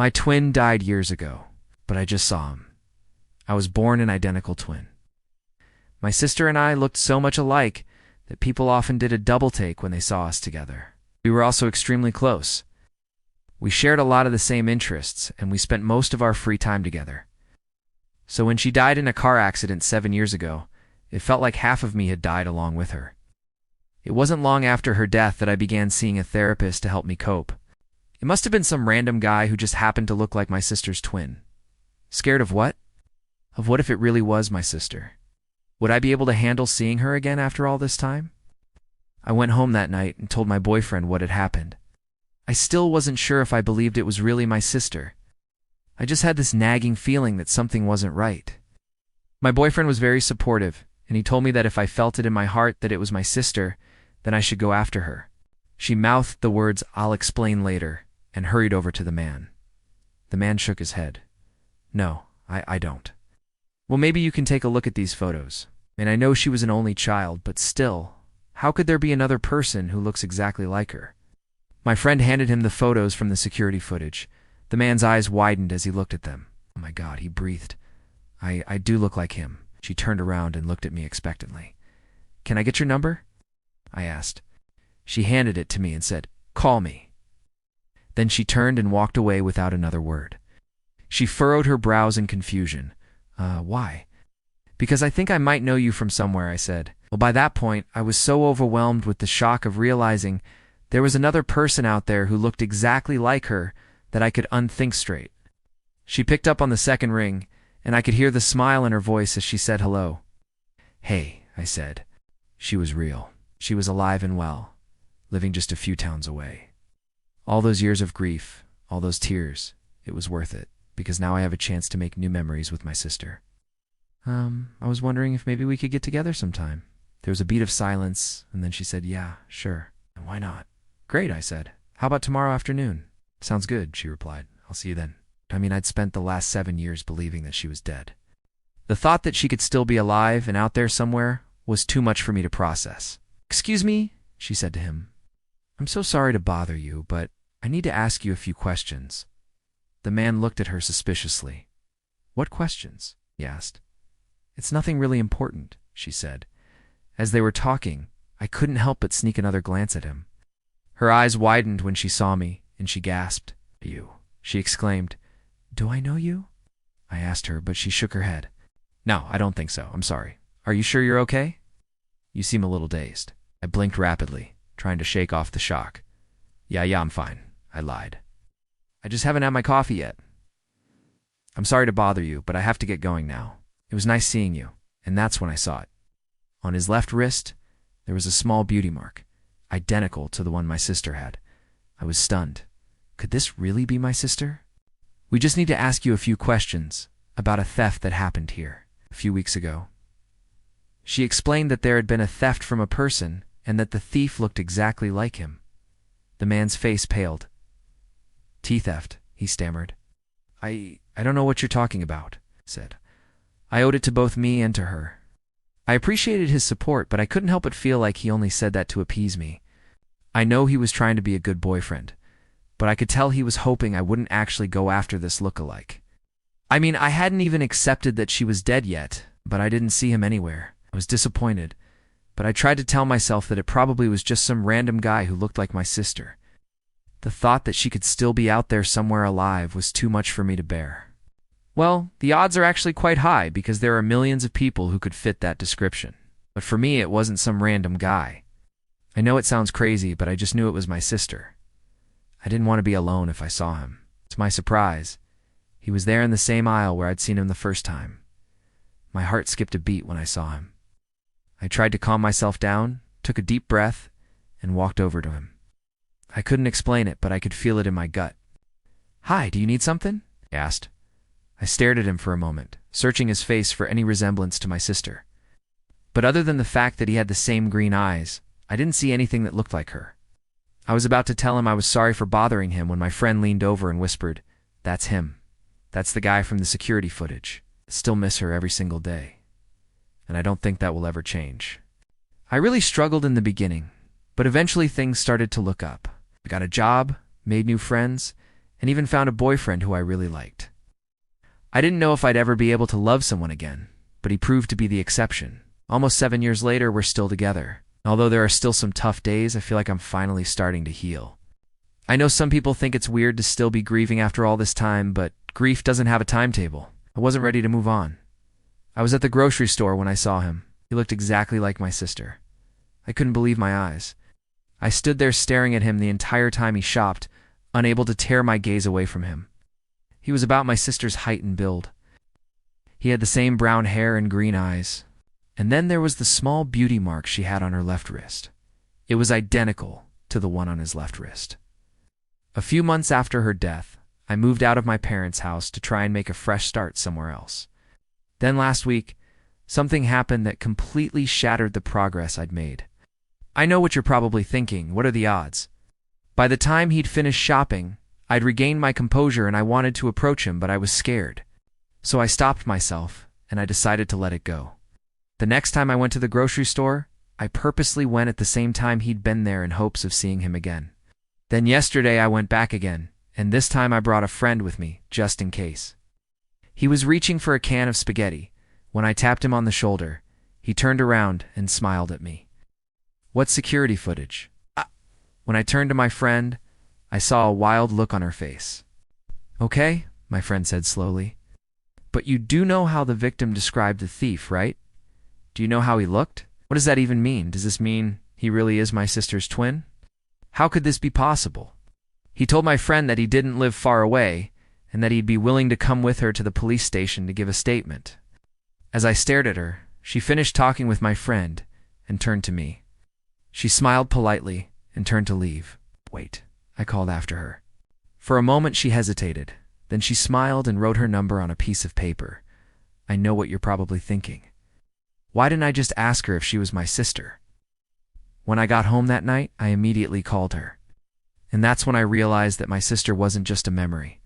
My twin died years ago, but I just saw him. I was born an identical twin. My sister and I looked so much alike that people often did a double take when they saw us together. We were also extremely close. We shared a lot of the same interests, and we spent most of our free time together. So when she died in a car accident 7 years ago, it felt like half of me had died along with her. It wasn't long after her death that I began seeing a therapist to help me cope. It must have been some random guy who just happened to look like my sister's twin. Scared of what? Of what if it really was my sister? Would I be able to handle seeing her again after all this time? I went home that night and told my boyfriend what had happened. I still wasn't sure if I believed it was really my sister. I just had this nagging feeling that something wasn't right. My boyfriend was very supportive, and he told me that if I felt it in my heart that it was my sister, then I should go after her. She mouthed the words, "I'll explain later," and hurried over to the man. The man shook his head. "No, I don't." "Well, maybe you can take a look at these photos. And I know she was an only child, but still, how could there be another person who looks exactly like her?" My friend handed him the photos from the security footage. The man's eyes widened as he looked at them. "Oh my God," he breathed. I do look like him." She turned around and looked at me expectantly. "Can I get your number?" I asked. She handed it to me and said, "Call me." Then she turned and walked away without another word. She furrowed her brows in confusion. Why?" "Because I think I might know you from somewhere," I said. Well, by that point, I was so overwhelmed with the shock of realizing there was another person out there who looked exactly like her that I could unthink straight. She picked up on the second ring, and I could hear the smile in her voice as she said hello. "Hey," I said. She was real. She was alive and well, living just a few towns away. All those years of grief, all those tears, it was worth it, because now I have a chance to make new memories with my sister. I was wondering if maybe we could get together sometime." There was a beat of silence, and then she said, "Yeah, sure. And why not?" "Great," I said. "How about tomorrow afternoon?" "Sounds good," she replied. "I'll see you then." I'd spent the last 7 years believing that she was dead. The thought that she could still be alive and out there somewhere was too much for me to process. "Excuse me," she said to him. "I'm so sorry to bother you, but I need to ask you a few questions." The man looked at her suspiciously. "What questions?" he asked. "It's nothing really important," she said. As they were talking, I couldn't help but sneak another glance at him. Her eyes widened when she saw me, and she gasped. "You," she exclaimed. "Do I know you?" I asked her, but she shook her head. "No, I don't think so. I'm sorry. Are you sure you're okay?" "You seem a little dazed." I blinked rapidly, trying to shake off the shock. Yeah, I'm fine," I lied. "I just haven't had my coffee yet." "I'm sorry to bother you, but I have to get going now. It was nice seeing you." And that's when I saw it. On his left wrist, there was a small beauty mark, identical to the one my sister had. I was stunned. Could this really be my sister? "We just need to ask you a few questions about a theft that happened here a few weeks ago." She explained that there had been a theft from a person and that the thief looked exactly like him. The man's face paled. "Tea theft," he stammered. I don't know what you're talking about," I said. I owed it to both me and to her. I appreciated his support, but I couldn't help but feel like he only said that to appease me. I know he was trying to be a good boyfriend, but I could tell he was hoping I wouldn't actually go after this look-alike. I hadn't even accepted that she was dead yet, but I didn't see him anywhere. I was disappointed, but I tried to tell myself that it probably was just some random guy who looked like my sister. The thought that she could still be out there somewhere alive was too much for me to bear. Well, the odds are actually quite high because there are millions of people who could fit that description. But for me, it wasn't some random guy. I know it sounds crazy, but I just knew it was my sister. I didn't want to be alone if I saw him. To my surprise, he was there in the same aisle where I'd seen him the first time. My heart skipped a beat when I saw him. I tried to calm myself down, took a deep breath, and walked over to him. I couldn't explain it, but I could feel it in my gut. "Hi, do you need something?" he asked. I stared at him for a moment, searching his face for any resemblance to my sister. But other than the fact that he had the same green eyes, I didn't see anything that looked like her. I was about to tell him I was sorry for bothering him when my friend leaned over and whispered, "That's him. That's the guy from the security footage. I still miss her every single day. And I don't think that will ever change." I really struggled in the beginning, but eventually things started to look up. I got a job, made new friends, and even found a boyfriend who I really liked. I didn't know if I'd ever be able to love someone again, but he proved to be the exception. Almost 7 years later, we're still together. Although there are still some tough days, I feel like I'm finally starting to heal. I know some people think it's weird to still be grieving after all this time, but grief doesn't have a timetable. I wasn't ready to move on. I was at the grocery store when I saw him. He looked exactly like my sister. I couldn't believe my eyes. I stood there staring at him the entire time he shopped, unable to tear my gaze away from him. He was about my sister's height and build. He had the same brown hair and green eyes. And then there was the small beauty mark she had on her left wrist. It was identical to the one on his left wrist. A few months after her death, I moved out of my parents' house to try and make a fresh start somewhere else. Then last week, something happened that completely shattered the progress I'd made. I know what you're probably thinking. What are the odds? By the time he'd finished shopping, I'd regained my composure and I wanted to approach him, but I was scared. So I stopped myself and I decided to let it go. The next time I went to the grocery store, I purposely went at the same time he'd been there in hopes of seeing him again. Then yesterday I went back again, and this time I brought a friend with me, just in case. He was reaching for a can of spaghetti. When I tapped him on the shoulder, he turned around and smiled at me. "What security footage?" When I turned to my friend, I saw a wild look on her face. "Okay," my friend said slowly. "But you do know how the victim described the thief, right? Do you know how he looked? What does that even mean? Does this mean he really is my sister's twin? How could this be possible?" He told my friend that he didn't live far away and that he'd be willing to come with her to the police station to give a statement. As I stared at her, she finished talking with my friend and turned to me. She smiled politely and turned to leave. "Wait," I called after her. For a moment she hesitated. Then she smiled and wrote her number on a piece of paper. I know what you're probably thinking. Why didn't I just ask her if she was my sister? When I got home that night, I immediately called her. And that's when I realized that my sister wasn't just a memory.